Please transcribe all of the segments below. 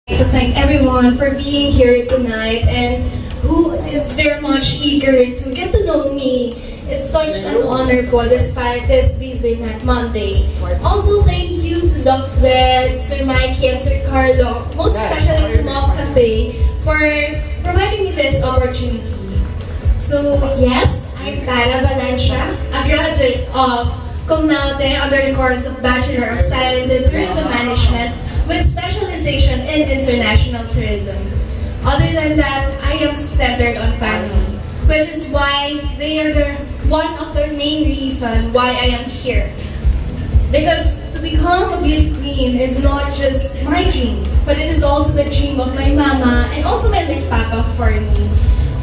To thank everyone for being here tonight and who is very much eager to get to know me. It's such an honor po despite this busy Monday. Also, thank you to Doc Zed, Sir Mikey, and Sir Carlo, most especially to MUPH Cafe, for providing me this opportunity. So, yes, I'm Tara Valencia, a graduate of cum laude under the course of Bachelor of Science in Tourism Management with specialization in international tourism. Other than that, I am centered on family, which is why they are one of the main reasons why I am here. Because to become a beauty queen is not just my dream, but it is also the dream of my mama and also my late papa for me.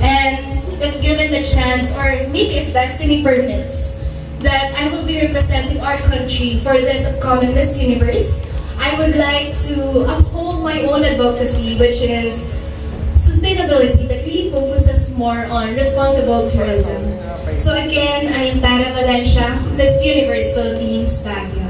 And if given the chance, or maybe if destiny permits, that I will be representing our country for this upcoming Miss Universe, I would like to uphold my own advocacy, which is sustainability that really focuses more on responsible tourism. So again, I am Tara Valencia, Miss Universe Philippines, Baguio.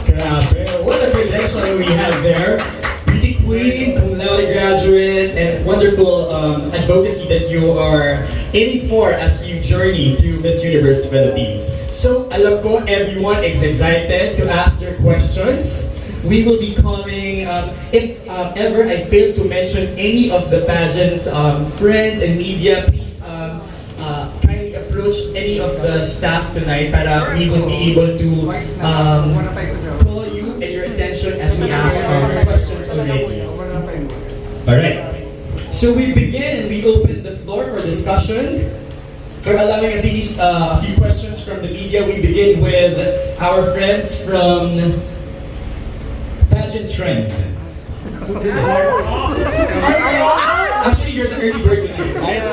Grabe, what a credential we have there. Beauty queen, cum laude graduate, and wonderful advocacy that you are aiming for as you journey through Miss Universe Philippines. So, alam ko everyone is excited to ask their questions. We will be calling, if ever I fail to mention any of the pageant friends and media, please kindly approach any of the staff tonight para we will be able to call you and your attention as we ask questions already. Alright, so we begin and we open the floor for discussion. We're allowing at least a few questions from the media. We begin with our friends from Pageant Trend. Actually, you're the early bird tonight, right?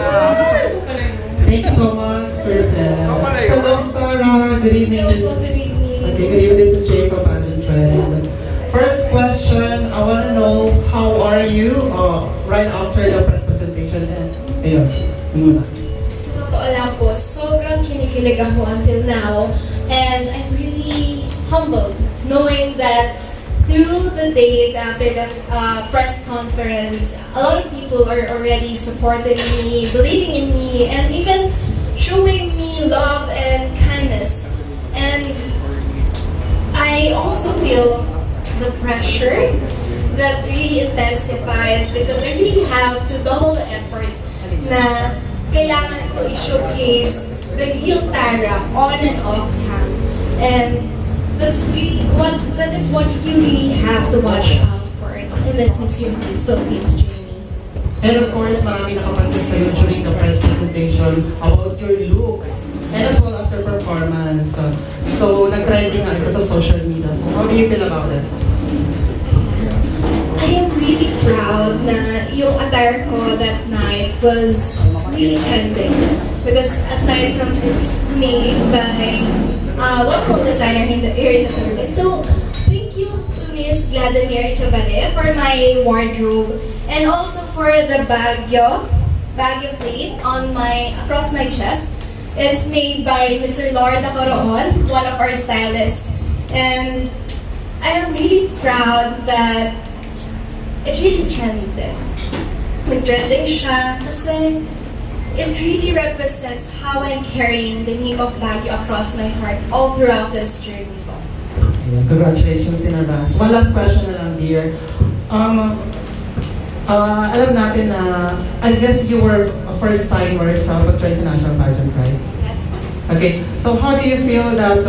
Thank you so much, Sir Seth. Hello, Tara. Good evening. Good evening. Good evening. This is Jay from Pageant Trend. First question, I want to know how are you right after the press presentation and ayun, muna. Sa totoo lang po, sobrang kinikilig ako until now, and I'm really humbled knowing that through the days after the press conference, a lot of people are already supporting me, believing in me, and even showing me love and kindness. And I also feel the pressure that really intensifies because I really have to double the effort na kailangan ko i-showcase the real Tara on and off cam. And that is what you really have to watch out for in this Miss Universe Philippines journey. And of course, marami nakapansin sa'yo during the press presentation about your looks and as well as your performance. So, nag-trending nga ito sa social media. So, how do you feel about it? I am really proud na yung attire ko that night was really trending because aside from it's made by local designer here in the Philippines. So, thank you to Miss Vladimir Chavale for my wardrobe and also for the Baguio plate on across my chest. It's made by Mr. Lord Acoroon, one of our stylists. And I am really proud that it really trended. Nag-trending siya kasi it really represents how I'm carrying the name of Baguio across my heart all throughout this journey po. Congratulations in advance. One last question na lang, dear. Alam natin na, I guess you were a first timer sa Pag-try sa national pageant, right? Yes, ma'am. Okay, so how do you feel that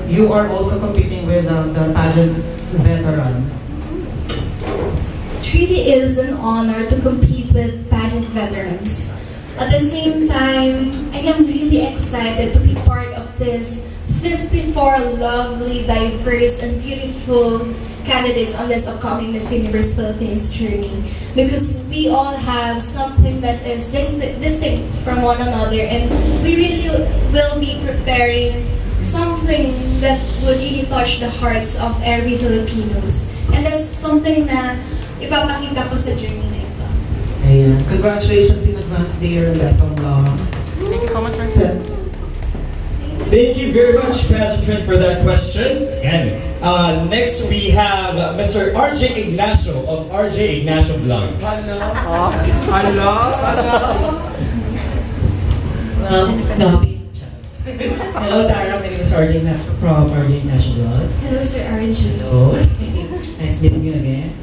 you are also competing with the pageant veteran? It really is an honor to compete with pageant veterans. At the same time, I am really excited to be part of this 54 lovely, diverse, and beautiful candidates on this upcoming Miss Universe Philippines journey. Because we all have something that is distinct from one another, and we really will be preparing something that would really touch the hearts of every Filipinos. And that's something na ipapakita ko sa journey na ito. Ayan. Congratulations in advance, dear. Best of luck. Thank you so much, Sir. Thank you. Thank you very much, Pageant, for that question. And next we have Mr. RJ Ignasio of RJ Ignasio Vlogs. Hello, Tara. My name is RJ Ignasio from RJ Ignasio Vlogs. Hello, Sir RJ. Hello. Nice meeting you again.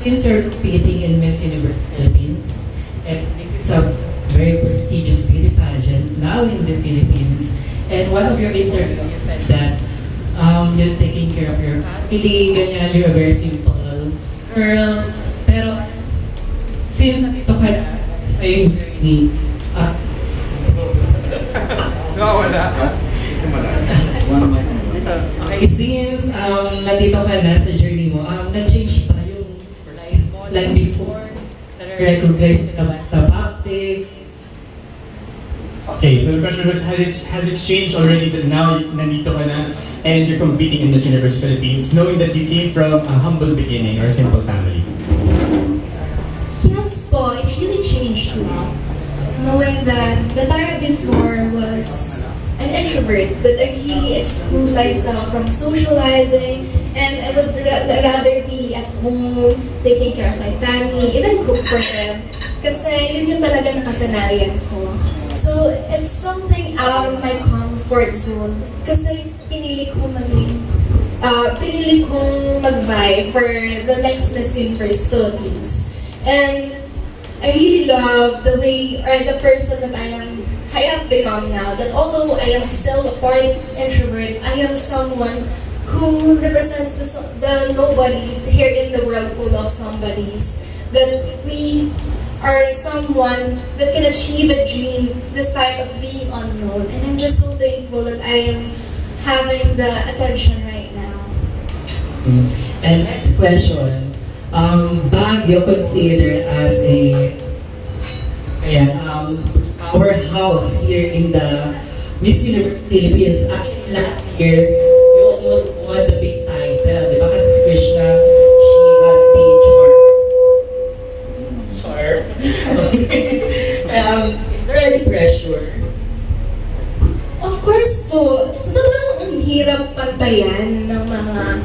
Since you're competing in Miss Universe Philippines, and this is a very prestigious beauty pageant now in the Philippines, and one of your interviews you said that you're taking care of your family, ganyan, you're a very simple girl. Pero since nandito ka na sa iyong journey, okay, since nandito ka na sa journey mo, nag-change ba yung life mo like before? Na-recognize ka naman sa public? Okay, so the question was, has it changed already that now nandito ka na and you're competing in Miss Universe Philippines, knowing that you came from a humble beginning or a simple family? Yes po, it really changed a lot. Knowing that the Tara before was an introvert, that I really exclude myself from socializing, and I would rather be at home, taking care of my family, even cook for them. Kasi yun yung talaga nakasanayan ko. So, it's something out of my comfort zone. Kasi pinili kong mag-vie for the next Miss Universe Philippines. And I really love the way, or the person that I have become now. That although I am still a foreign introvert, I am someone who represents the nobodies here in the world full of somebodies. That we are someone that can achieve a dream despite of being unknown. And I'm just so thankful that I am having the attention right now. And next question. Baguio considered as powerhouse here in the Miss Universe Philippines. Actually, last year, you almost won the big title. Di ba? Kasi si Krishna, she got the char. Is there any pressure? Of course po, sa totoo lang ang hirap pantayan ng mga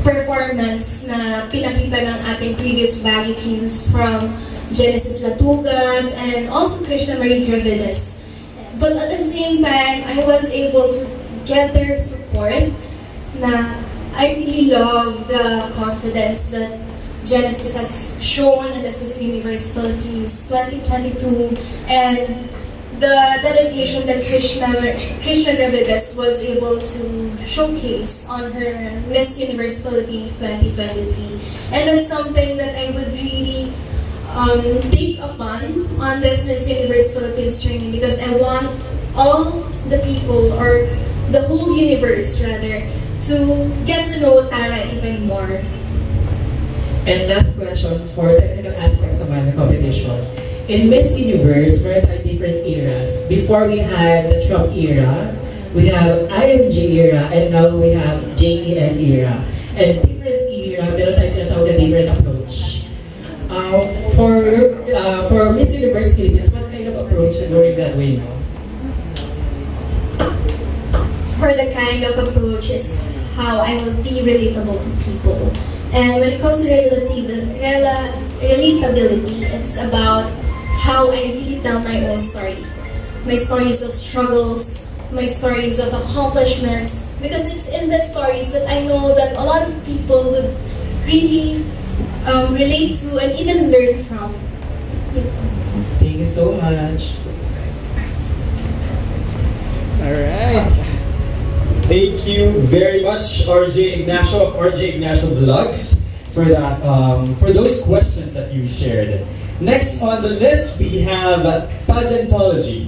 performance na pinakita ng ating previous Baguio Kings from Genesis Latugan and also Krishna Marie Gravides. But at the same time, I was able to get their support na I really love the confidence that Genesis has shown in the Miss Universe Philippines 2022 and the dedication that Krishna Gravides was able to showcase on her Miss Universe Philippines 2023. And that's something that I would really take upon on this Miss Universe Philippines journey, because I want all the people, or the whole universe rather, to get to know Tara even more. And last question for technical aspects of the competition. In Miss Universe, we're at different eras. Before we had the Trump era, we have IMG era, and now we have JKN era. And different era, meron tayong tinatawag na different approach. For Miss Universe Philippines, what kind of approach are you that way now? For the kind of approach, it's how I will be relatable to people. And when it comes to relatability, it's about how I really tell my own story. My stories of struggles, my stories of accomplishments, because it's in the stories that I know that a lot of people would really relate to and even learn from. Thank you so much. Alright. Thank you very much, RJ Ignasio of RJ Ignasio Vlogs, for that, for those questions that you shared. Next on the list, we have Pageantology.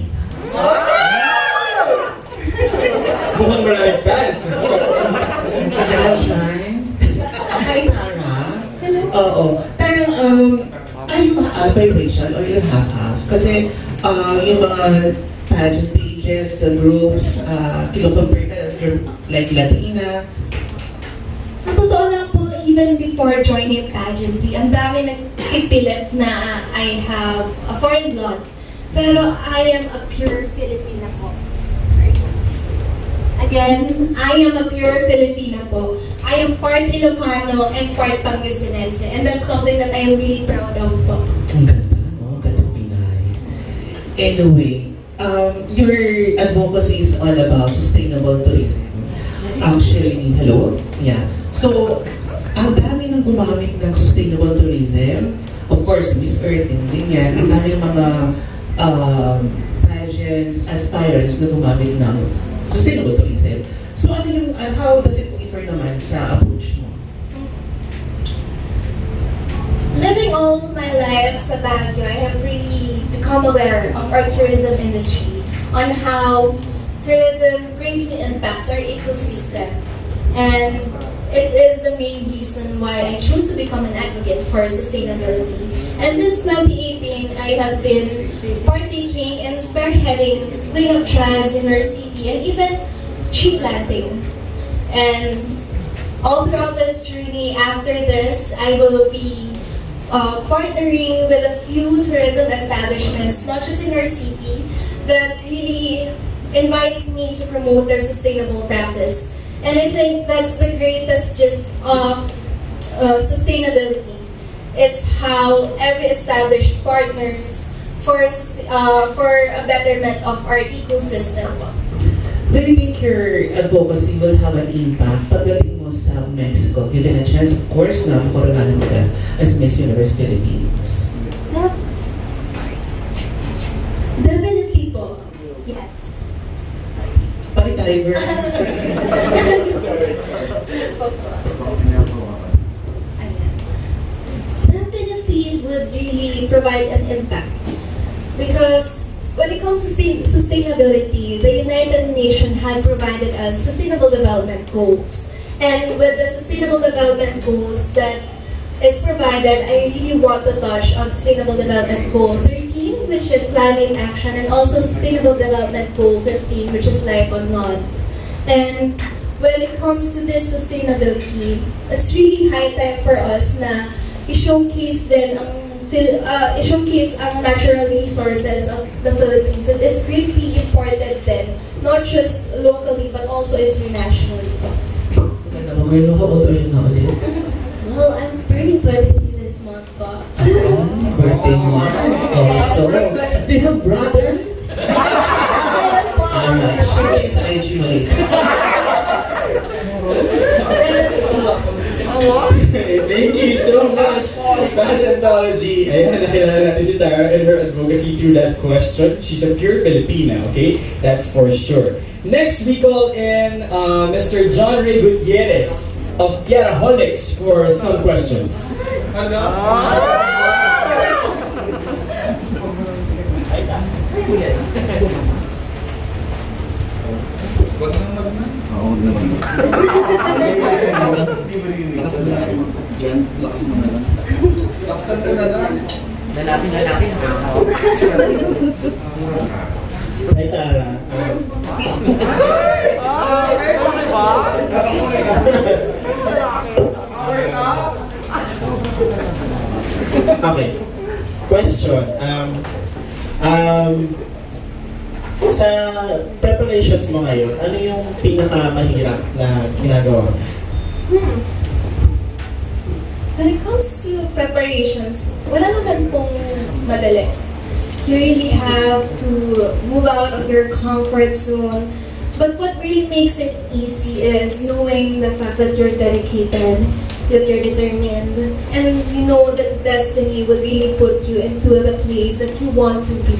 Mukhang maraming fans. Hello, Juan. Hi, Tara. Hello. Oo. Pero, are you biracial or you're half-half? Kasi, yung mga pageant pages, groups, kino-compare ka, you're like Latina. Sa totoo lang po, even before joining pageantry, ang dami nagpipilit na I have a foreign blood. Pero I am a pure Filipina po. Sorry. Again, I am a pure Filipina po. I am part Ilocano and part Pangasinense, and that's something that I am really proud of po. Ang ganda, no? Gandang Pinay. Anyway, your advocacy is all about sustainable tourism. Actually, hello? Yeah. So, ang dami nang gumamit ng sustainable tourism. Of course, Miss Earth, hindi yan. Ang dami mga pageant aspirants na gumamit ng sustainable tourism. So, ano yung, how does it differ naman sa approach mo? Living all my life sa Baguio, I have really become aware of our tourism industry, on how tourism greatly impacts our ecosystem. And it is the main reason why I chose to become an advocate for sustainability. And since 2018, I have been partaking and spearheading cleanup drives in our city and even tree planting. And all throughout this journey, after this, I will be partnering with a few tourism establishments, not just in our city, that really invites me to promote their sustainable practice. And I think that's the greatest gist of sustainability. It's how every established partners for a betterment of our ecosystem. Do you think your advocacy will have an impact pagdating mo sa Mexico, given a chance, of course, na makoronahan ka as Miss Universe Philippines? Definitely po. Yes. Pari Tiger. Definitely it would really provide an impact. Because when it comes to sustainability, the United Nations had provided us Sustainable Development Goals. And with the Sustainable Development Goals that is provided, I really want to touch on Sustainable Development Goal 13, which is climate action, and also Sustainable Development Goal 15, which is life on land. And when it comes to this sustainability, it's really high time for us na i-showcase din ang natural resources of the Philippines. It is greatly important then, not just locally but also internationally. Maganda mo, girl. How old are you na ulit? Well, I'm turning 23 this month pa. Birthday mo. Also, do you have brother? Meron po. Alright, share kayo sa IG mo later. Meron po. Thank you so much, Pageantology. Ayan, nakilala natin si Tara and her advocacy through that question. She's a pure Filipina, okay? That's for sure. Next, we call in Mr. John Ray Gutierrez of Tiaraholics for some questions. Huwag nang magman. Oo, huwag naman. Lakas mo na lang. Lakas mo na lang. Lakasan mo na lang. Lalaki, ha? Hi, Tara. Okay. Question. Sa preparations mo ngayon, ano yung pinakamahirap na ginagawa? When it comes to preparations, wala naman pong madali. You really have to move out of your comfort zone. But what really makes it easy is knowing the fact that you're dedicated, that you're determined, and you know that destiny will really put you into the place that you want to be.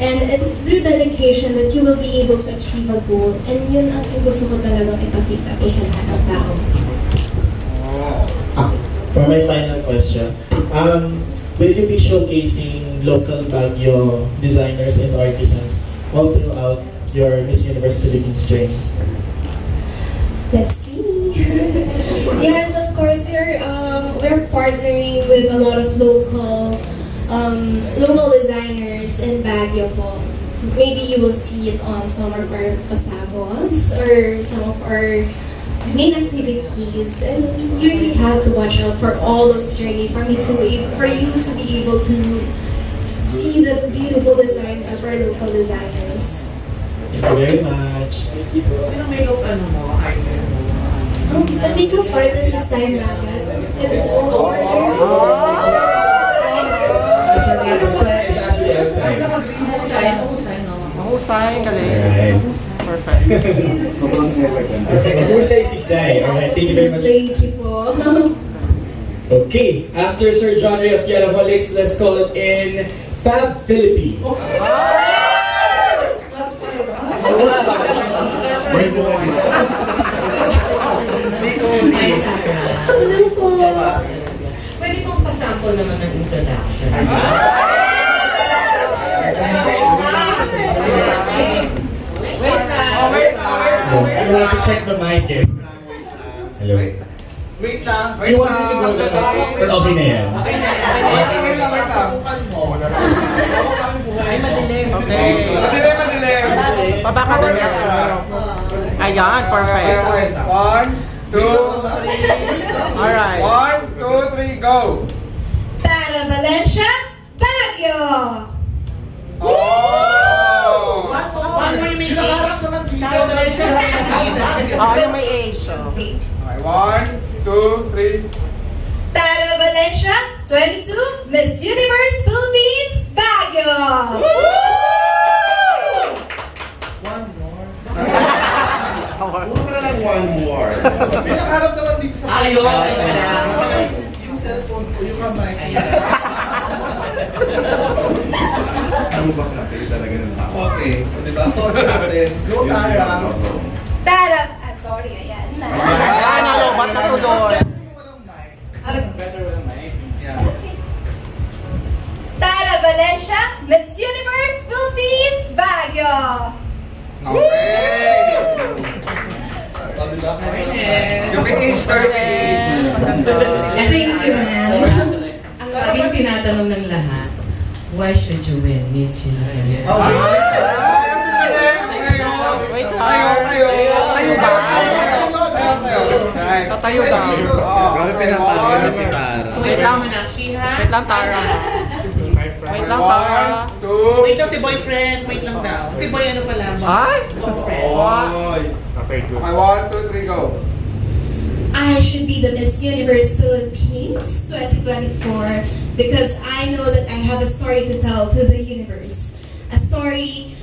And it's through dedication that you will be able to achieve a goal. And yun ang gusto ko talagang ipakita po sa lahat ng tao. For my final question, will you be showcasing local Baguio designers and artisans all throughout your Miss Universe Philippines journey? Let's see. Yes, of course, we're partnering with a lot of local designers in Baguio po. Maybe you will see it on some of our pasabots or some of our main activities, and you really have to watch out for all those journey for you to be able to see the beautiful designs of our local designers. Thank you very much. Sino makeup artist mo? The makeup artist is Sai Magat. Is Sai is actually outside. Naka-green mo Husay no? Mahusay, galing. Alright. Perfect. Sobrang elegant. Mahusay si Sai. Alright, thank you very much. Thank you po. Okay, after Sir John Ray of Yaraholics, let's call in Fab Philippines. Hello po. Pwede pong pasample naman ng introduction. I will have to check the mic eh. Hello. Wait lang. You want me to go there? Or okay na yan? Wait lang. Subukan mo. Ako kami buhay mo. Okay. Baba ka din. Ayan, perfect. One, two, Alright. 1, 2, 3, go! Tara Valencia, Baguio. Oh! One more may nakaharap naman dito. Oh, yung may age. Okay, 1, 2, 3. Tara Valencia, 22, Miss Universe Philippines, Baguio. One more. Huwag na lang one more. May nakaharap naman dito sa Ayun. Yung cellphone ko, yung kamay. Ano ba natin talaga ng tao? Okay, diba? Sorry natin. Go Tara. Tara, sorry, ayan na. Ayan, nalobat na tuloy. Yeah. Tara Valencia, Miss Universe Philippines, Baguio. Okay! O, diba? Yung age, 30. Thank you, ma'am. Ang laging tinatanong ng lahat, why should you win Miss Universe? Wait lang. Tayo ba? Tatayo daw. Grabe pinapagod na si Tara. Wait lang. Wait lang, Tara. Wait lang, Tara. 1, 2, Wait lang si boyfriend. Wait lang daw. Si boy ano pala? Ay! Oy! okay, 1, 2, 3, go! I should be the Miss Universe Philippines 2024 because I know that I have a story to tell to the universe. A story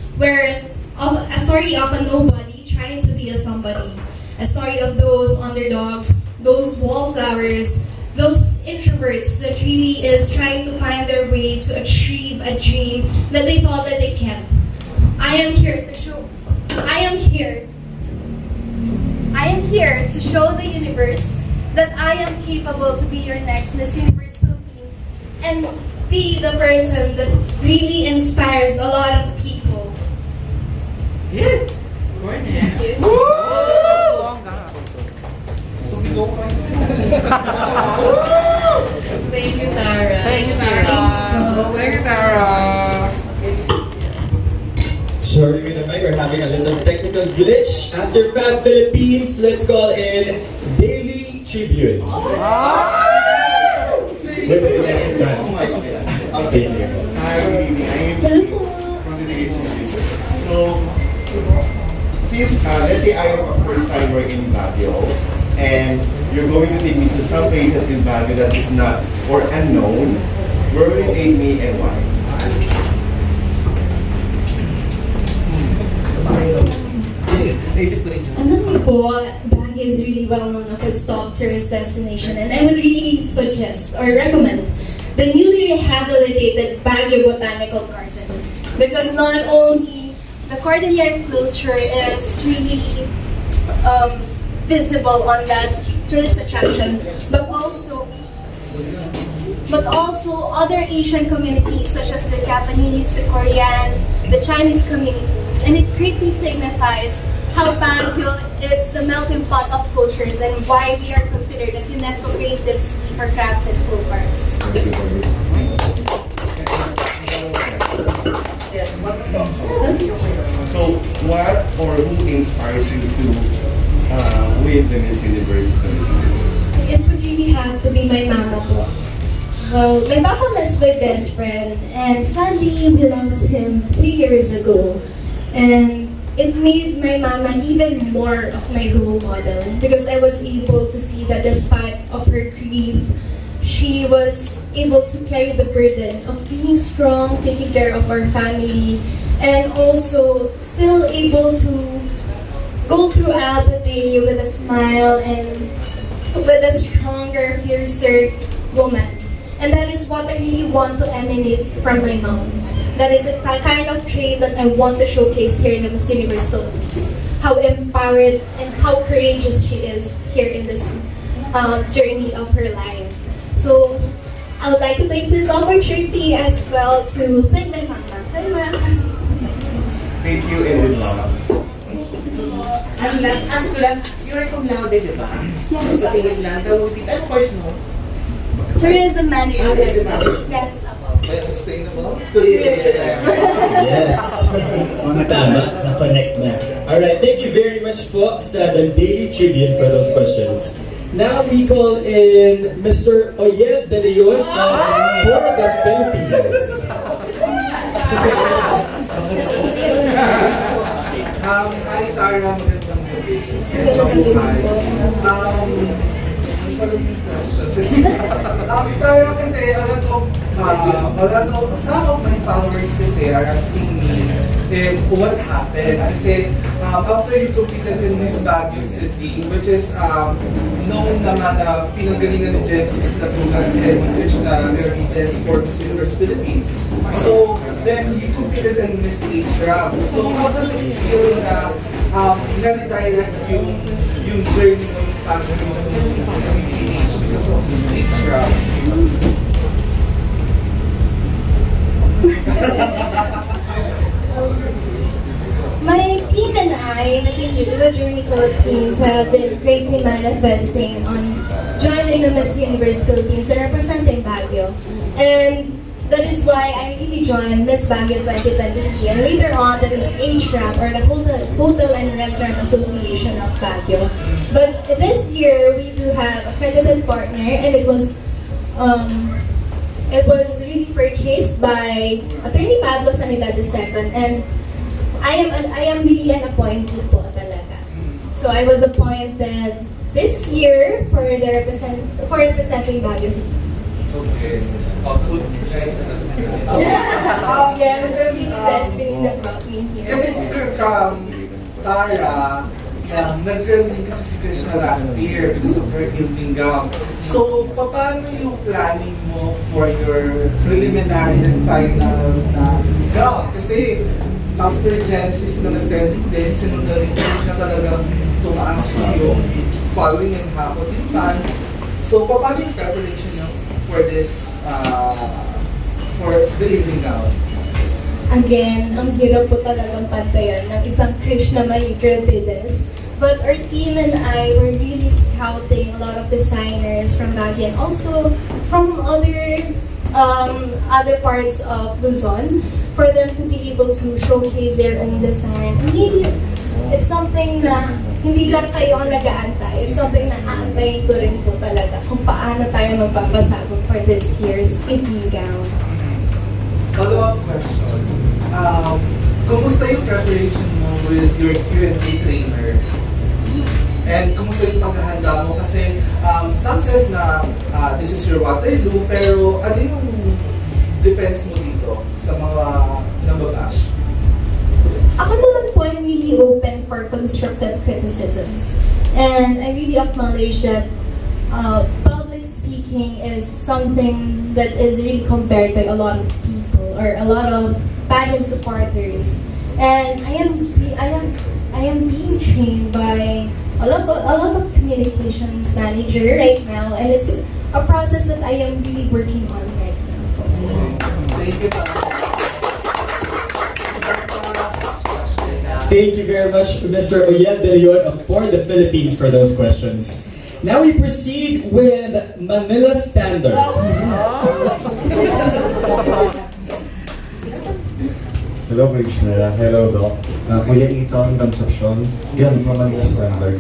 of a nobody trying to be a somebody. A story of those underdogs, those wallflowers, those introverts that really is trying to find their way to achieve a dream that they thought that they can't. I am here to show the universe that I am capable to be your next Miss Universe Philippines and be the person that really inspires a lot of people. Yeah. Sumigaw ka. Thank you, Tara. Thank you, Tara. Thank you, Tara! Sorry with the mic, we're having a little technical glitch. After Fab Philippines, let's call in Daily Tribute. With the election Oh run. my God. Thank you. Hi, good evening. I am Hello po. from the agency. So, since let's say I am a first timer in Baguio, and you're going to take me to some places in Baguio that is not or unknown, where will you take me and why? Naisip ko rin siya. Alam niyo po, Baguio is really well known of its top tourist destination and I would really suggest or recommend the newly rehabilitated Baguio Botanical Garden because not only the Cordilleran culture is really visible on that tourist attraction, but also other Asian communities such as the Japanese, the Korean, the Chinese communities, and it greatly signifies how Baguio is the melting pot of cultures and why we are considered as UNESCO Creative City for Crafts and Folk Arts. So, what or who inspires you to win the Miss Universe Philippines? It would really have to be my mama po. Well, my papa was my best friend and sadly we lost him 3 years ago. And it made my mama even more of my role model because I was able to see that despite of her grief, she was able to carry the burden of being strong, taking care of our family, and also still able to go throughout the day with a smile and with a stronger, fiercer woman. And that is what I really want to emanate from my mom. That is a kind of trait that I want to showcase here in the Miss Universe Philippines. How empowered and how courageous she is here in this journey of her life. So, I would like to take this opportunity as well to thank my mama. Hi, Ma. Thank you and good luck. Ano lang, ask ko lang, you are cum laude, di ba? Yes. Pasingit lang, tawag dito. Ano course mo? Tourism management. Tourism management. Yes, ako. Sustainable? Yes. Tama, na-connect na. Alright, thank you very much po sa The Daily Tribune for those questions. Now we call in Mr. Oyel De Leon for the Philippines. Hi Tara, magandang gabi. Mabuhay. Tara, kasi a lot of some of my followers kasi are asking me what happened. Kasi after you competed in Miss Baguio City, which is known naman na pinanggalingan ni Genesis na tulad and Krishna Hermites for Miss Universe Philippines. So, then you competed in Miss HRAM. So, how does it feel na na-redirect yung journey mo, yung family mo, yung MUPH because of Miss HRAM? My team and I, the team in the Journey Philippines, have been greatly manifesting on joining the Miss Universe Philippines and representing Baguio. And that is why I really joined Miss Baguio 2023 and later on the Miss HRAP or the Hotel and Restaurant Association of Baguio. But this year we do have a accredited partner and it was really purchased by Attorney Pablo Sanidad II and I am really an appointee po talaga. So I was appointed this year for representing Baguio City. Okay. Also, you guys Yes, it's really destiny that brought me here. kasi Tara, nag-girl din kasi si Krishna last year because of her evening gown. So, paano yung planning mo for your preliminary and final na gown? Kasi after Genesis na nag-trending din, sinundan ni Krishna talagang tumaas yung following and hapon yung fans. So, paano yung preparation nyo for this, for the evening gown? Again, ang hirap po talagang pantayan ng isang Krishna Marie Gravides. But our team and I were really scouting a lot of designers from Baguio and also from other parts of Luzon for them to be able to showcase their own design. And maybe it's something na hindi lang kayo ang nag-aantay. It's something na aantayin ko rin po talaga kung paano tayo magpapasabog for this year's evening gown. Follow-up question. Kumusta yung preparation mo with your Q&A trainer? And kumusta yung paghahanda mo? Kasi some says na this is your Waterloo, pero ano yung defense mo dito sa mga nababash? Ako naman po, I'm really open for constructive criticisms. And I really acknowledge that public speaking is something that is really compared by a lot of people or a lot of pageant supporters. And I am being trained by a lot of communications manager right now, and it's a process that I am really working on right now. Thank you. Thank you very much, Mr. Oyel De Leon for the Philippines for those questions. Now we proceed with Manila Standard. Hello, Krishna. Hello, Doc. Kuya Iton Concepcion. Yan from Manila Standard.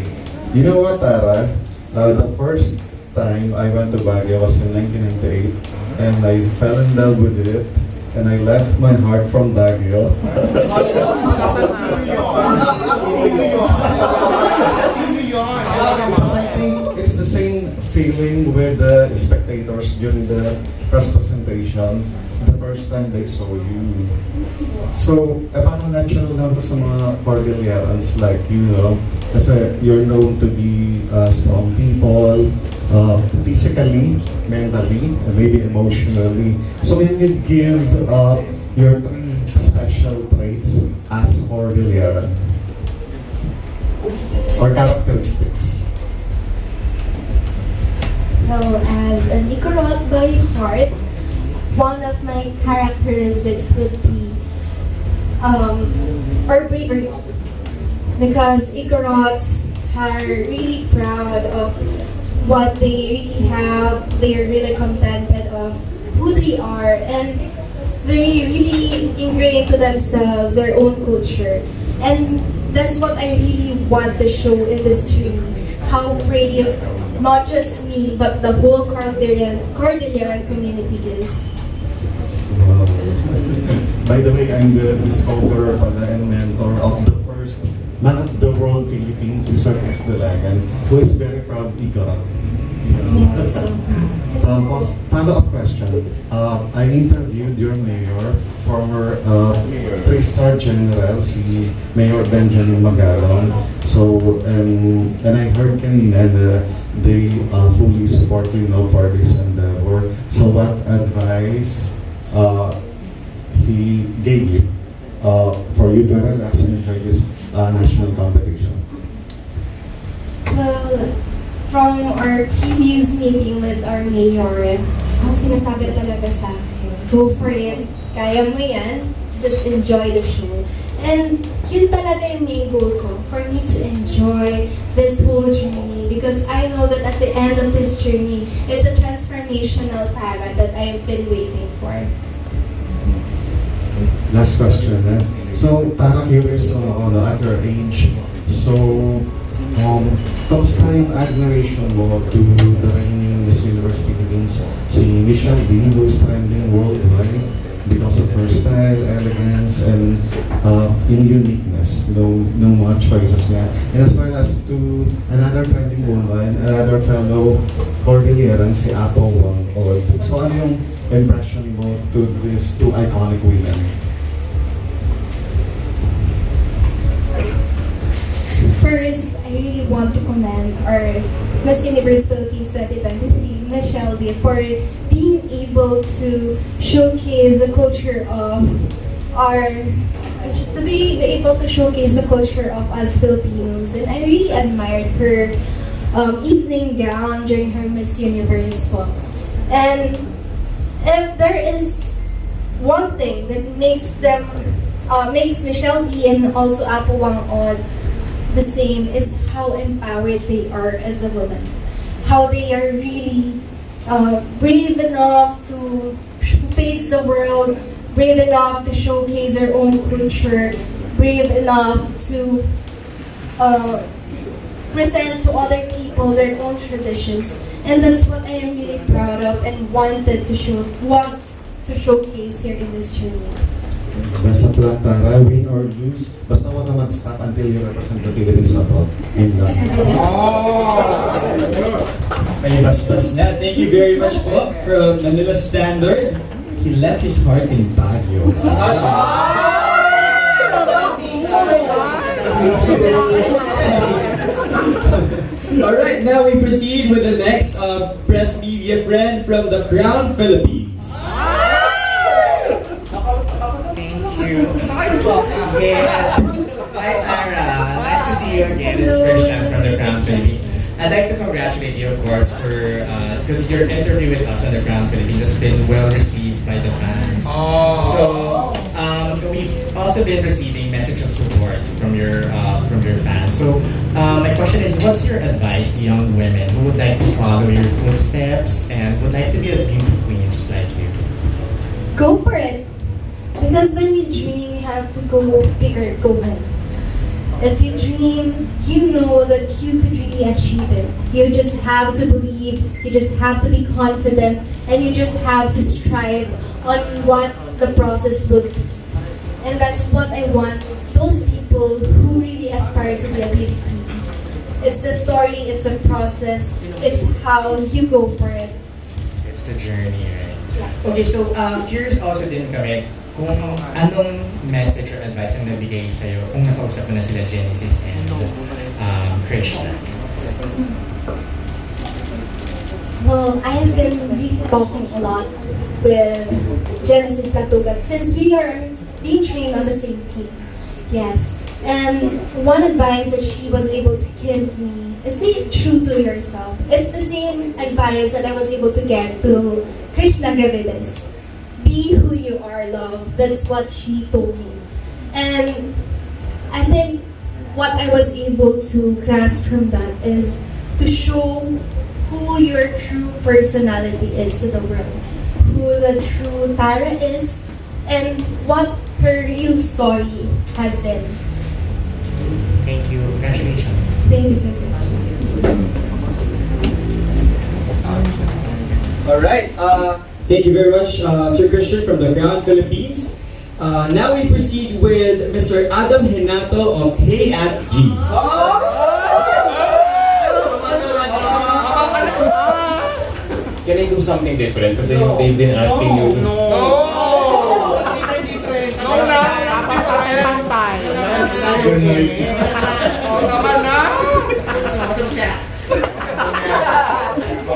You know what, Tara? The first time I went to Baguio was in 1998, and I fell in love with it, and I left my heart from Baguio. spectators during the press presentation, the first time they saw you. So, parang natural lang to sa mga Cordillerans like you, know, kasi you're known to be strong people, physically, mentally, and maybe emotionally. So, when you give your three special traits as Cordilleran, or characteristics? So, as an Igorot by heart, one of my characteristics would be our bravery. Because Igorots are really proud of what they really have, they are really contented of who they are, and they really ingrain to themselves their own culture. And that's what I really want to show in this tree. How brave, not just me, but the whole Cordilleran community is. Wow. By the way, I'm the discoverer and mentor of the first Man of the World Philippines, Sir Delagan, who is very proud Igorot. Yes. Tapos, follow-up question. I interviewed your mayor, former 3-star general, si Mayor Benjamin Magalon. So, and I heard kanina na they fully support you, for this endeavor. So, what advice he gave you for you to relax and enjoy this national competition? Well, from our previous meeting with our mayor, ang sinasabi talaga sa akin, go for it, kaya mo yan, just enjoy the show. And yun talaga yung main goal ko, for me to enjoy this whole journey, because I know that at the end of this journey, it's a transformational Tara that I've been waiting for. Last question, eh? So, parang curious ako, at your age, so, kamusta yung admiration mo to the reigning Miss Universe Philippines, si Michelle D, who is trending worldwide because of her style, elegance, and uniqueness ng mga choices niya. And as well as to another trending woman, another fellow Cordilleran, si Apo Juan. So ano yung impression mo to these two iconic women? First, I really want to commend our Miss Universe Philippines 2023, Michelle D, for being able to showcase the culture of us Filipinos. And I really admired her evening gown during her Miss Universe po. And if there is one thing that makes Michelle D and also Apo Wang On the same, is how empowered they are as a woman. How they are really brave enough to face the world, brave enough to showcase their own culture, brave enough to present to other people their own traditions. And that's what I am really proud of and want to showcase here in this journey. Best of luck, Tara. Win or lose, basta wag na mag-stop until you represent the Philippines abroad. In luck. May basbas na. Thank you very much po from Manila Standard. He left his heart in Baguio. Alright, now we proceed with the next press media friend from the Crown Philippines. Yes. Hi Tara, nice to see you again. It's Christian from the Crown Philippines. I'd like to congratulate you, of course, for because your interview with us on the Crown Philippines has been well received by the fans. So we've also been receiving message of support from your fans. So my question is, what's your advice to young women who would like to follow your footsteps and would like to be a beauty queen just like you? Go for it. Because when you dream, you have to go bigger, go ahead. If you dream, you know that you could really achieve it. You just have to believe, you just have to be confident, and you just have to strive on what the process would be. And that's what I want those people who really aspire to be a beauty queen. It's the story, it's a process, it's how you go for it. It's the journey, right? Okay, so curious also din kami kung anong message or advice ang nabigay sa'yo kung nakausap mo na sila Genesis and Krishna. Well, I have been really talking a lot with Genesis Tatugat since we are being trained on the same team. Yes. And one advice that she was able to give me is stay true to yourself. It's the same advice that I was able to get to Krishna Gravides. Be who you are, love. That's what she told me. And I think what I was able to grasp from that is to show who your true personality is to the world. Who the true Tara is and what her real story has been. Thank you. Congratulations. Thank you so much. All right. Thank you very much, Sir Christian from the Crown Philippines. Now we proceed with Mr. Adam Hinato of Hey at G. Can I do something different? Kasi they've been asking you.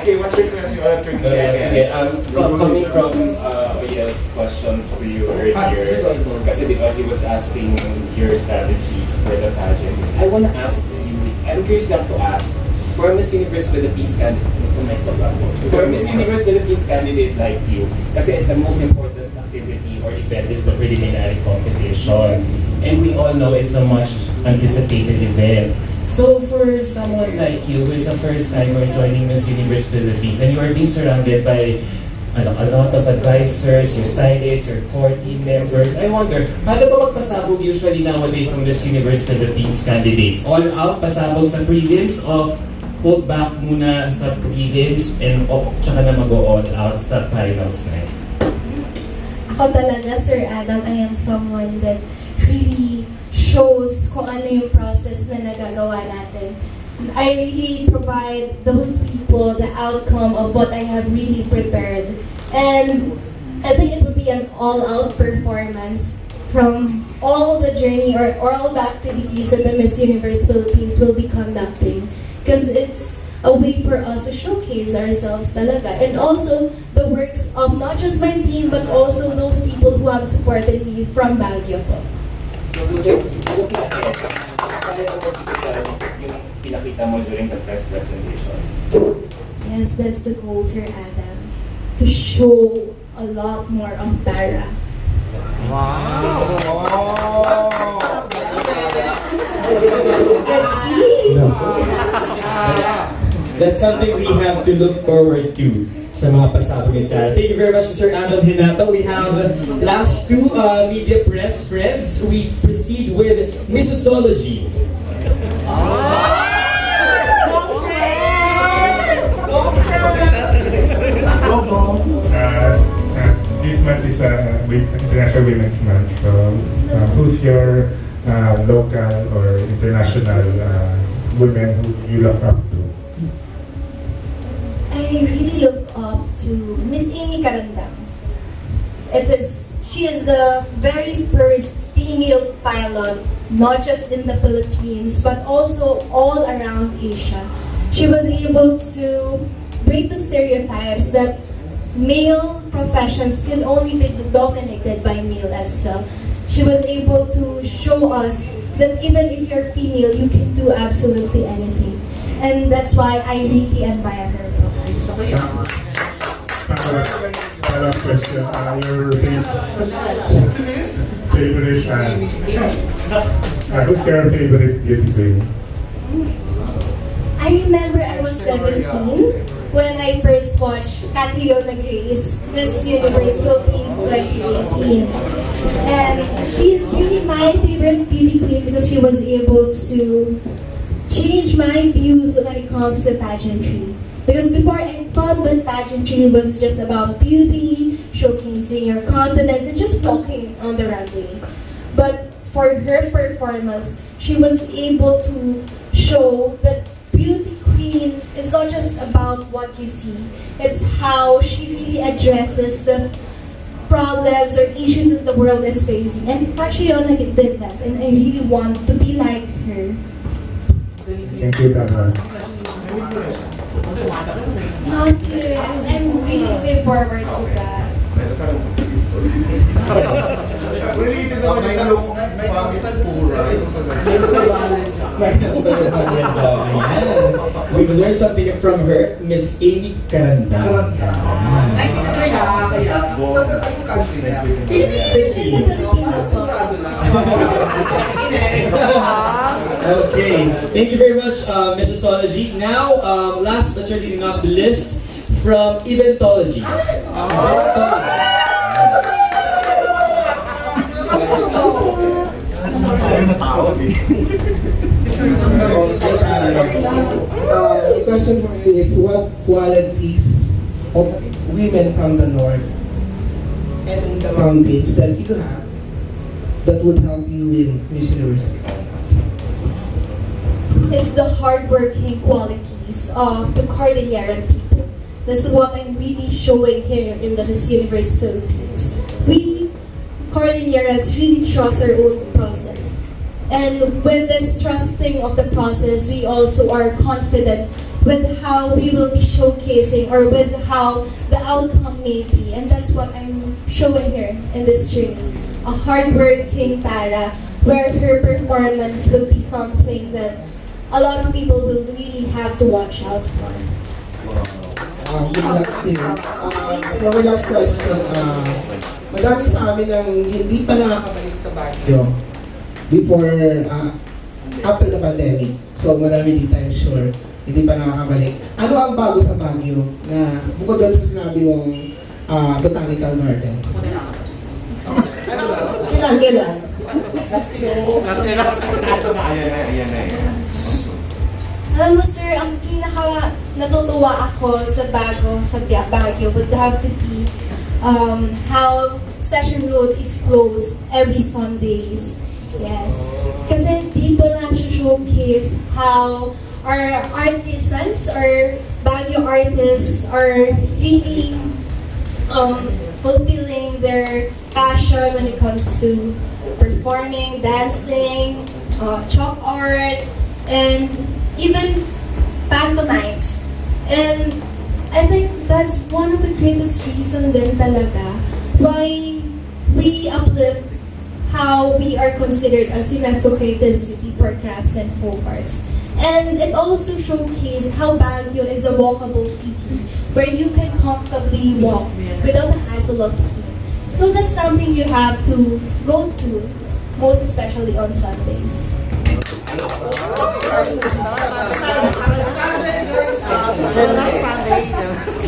Okay, what's your question? You have 30 seconds. Coming from Oyel's questions to you earlier, kasi he was asking your strategies for the pageant. I want to ask you, I'm curious lang to ask, for Miss Universe Philippines candidate like you, kasi the most important activity or event is the preliminary competition. And we all know it's a much anticipated event. So for someone like you who is a first timer joining Miss Universe Philippines and you are being surrounded by a lot of advisors, your stylists, your core team members, I wonder, paano ba magpasabog usually nowadays ng Miss Universe Philippines candidates? All out, pasabog sa prelims o hold back muna sa prelims and tsaka na mag-all out sa finals night? Ako talaga, Sir Adam, I am someone that really shows kung ano yung process na nagagawa natin. I really provide those people the outcome of what I have really prepared. And I think it would be an all-out performance from all the journey or all the activities that the Miss Universe Philippines will be conducting. Because it's a way for us to showcase ourselves talaga. And also the works of not just my team but also those people who have supported me from Baguio po. So looking ahead, yung pinakita mo during the press presentation. Yes, that's the goal, Sir Adam. To show a lot more of Tara. Let's see. That's something we have to look forward to sa mga pasabog ni Tara. Thank you very much, Sir Adam Hinato. We have last two media press friends. We proceed with Missology. This month is International Women's Month. So, who's your local or international women who you look up to? I really look up to Miss Amy Karandang. She is the very first female pilot, not just in the Philippines, but also all around Asia. She was able to break the stereotypes that male professions can only be dominated by male as well. She was able to show us that even if you're female, you can do absolutely anything. And that's why I really admire her. Follow-up question. Your favorite, who's your favorite beauty queen? I remember I was 17 when I first watched Catriona Grace, Miss Universe Philippines 2018. And she's really my favorite beauty queen because she was able to change my views when it comes to pageantry. Because before I thought that pageantry was just about beauty, showcasing your confidence, and just walking on the runway. But for her performance, she was able to show that beauty queen queen is not just about what you see. It's how she really addresses the problems or issues that the world is facing. And Pageant did that, and I really want to be like her. Thank you, Tara. Not yet. I'm really looking forward to that. Related naman May yung gospel po, right? Marcos Maganda. Ayan. We've learned something from her, Miss Amy Caranda. Ay, hindi na siya. Kaya, anong country niya? She's a Filipina po. Sigurado lang. Okay, thank you very much, Mrs. Sology. Now, last but certainly not the list, from Eventology. The question for you is, what qualities of women from the north and in the mountains that you have that would help you win Miss Universe? It's the hardworking qualities of the Cordilleran people. That's what I'm really showing here in the Miss Universe Philippines. We Cordillerans really trust our own process. And with this trusting of the process, we also are confident with how we will be showcasing or with how the outcome may be. And that's what I'm showing here in this journey. A hardworking Tara, where her performance will be something that a lot of people will really have to watch out for. Good luck to you. For my last question, madami sa amin ang hindi pa nakakabalik sa Baguio before, after the pandemic. So marami dito, I'm sure, hindi pa nakakabalik. Ano ang bago sa Baguio na bukod doon sa sinabi mong botanical garden? Kailangan. Ayan na. Alam mo sir, ang pinaka natutuwa ako sa Baguio would have to be how Session Road is closed every Sundays. Yes. Kasi dito na-showcase how our artisans or Baguio artists are really fulfilling their passion when it comes to performing, dancing, chalk art, and even pantomimes. And I think that's one of the greatest reasons din talaga why we uplift how we are considered as UNESCO Creative City for Crafts and Folk Arts. And it also showcases how Baguio is a walkable city where you can comfortably walk without the hassle of heat. So that's something you have to go to, most especially on Sundays.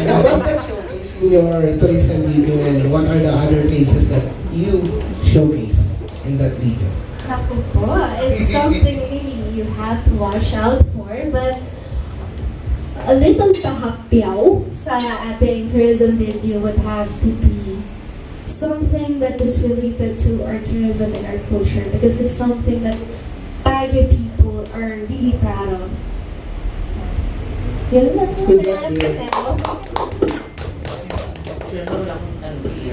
What's that showcase in your tourism video, and what are the other cases that you showcase in that video? Naku po, it's something really you have to watch out for, but a little kahapyaw sa ating tourism video would have to be something that is related to our tourism and our culture, because it's something that Baguio people are really proud of. Yun lang po Good luck, na dear.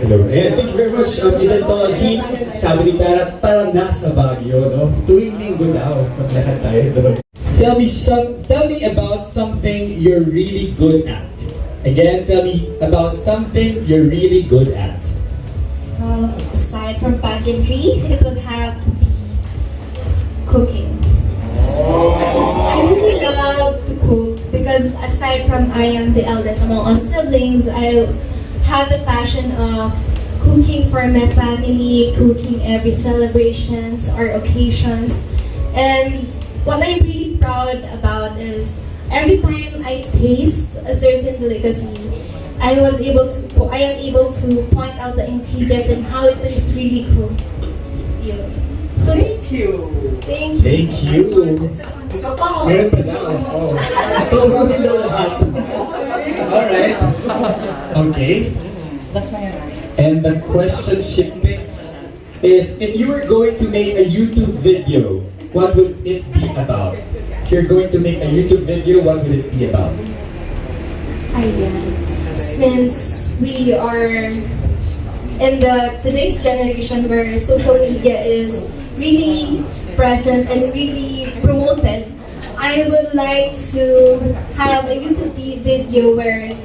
Hello. And thank you very much, Eventology. Sabi ni Tara, tara na sa Baguio, no? Tuwing linggo daw, maglakad tayo doon. Tell me about something you're really good at. Again, tell me about something you're really good at. Aside from pageantry, it would have to be cooking. I really love to cook because aside from I am the eldest among us siblings, I have the passion of cooking for my family, cooking every celebrations or occasions. And what I'm really proud about is every time I taste a certain delicacy, I am able to point out the ingredients and how it is really cooked. So thank you. Thank you. Thank you. Meron pa daw. Oh. Turunin daw lahat. Alright. Okay. And the question she picked is, if you were going to make a YouTube video, what would it be about? you're going to make a YouTube video, what would it be about? Ayan. Since we are in the today's generation where social media is really present and really promoted, I would like to have a YouTube video where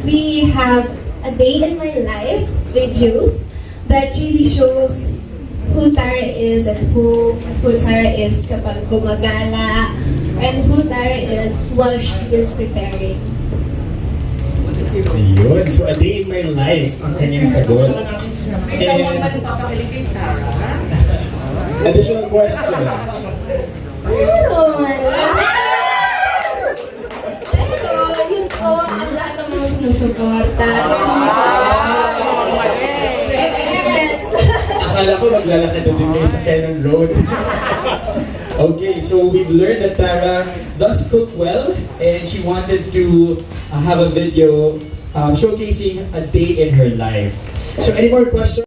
we have a day in my life videos that really shows who Tara is and who Tara is kapag gumagala and who Tara is while she is preparing. Yun. So, a day in my life ang kanyang sagot. May someone ka rin papakilig kay Tara. Additional question. Meron! Pero, yun po, ang lahat ng mga sinusuporta. Yes! Akala ko maglalakad na din kayo sa Cannon Road. Okay, so we've learned that Tara does cook well and she wanted to have a video showcasing a day in her life. So any more questions?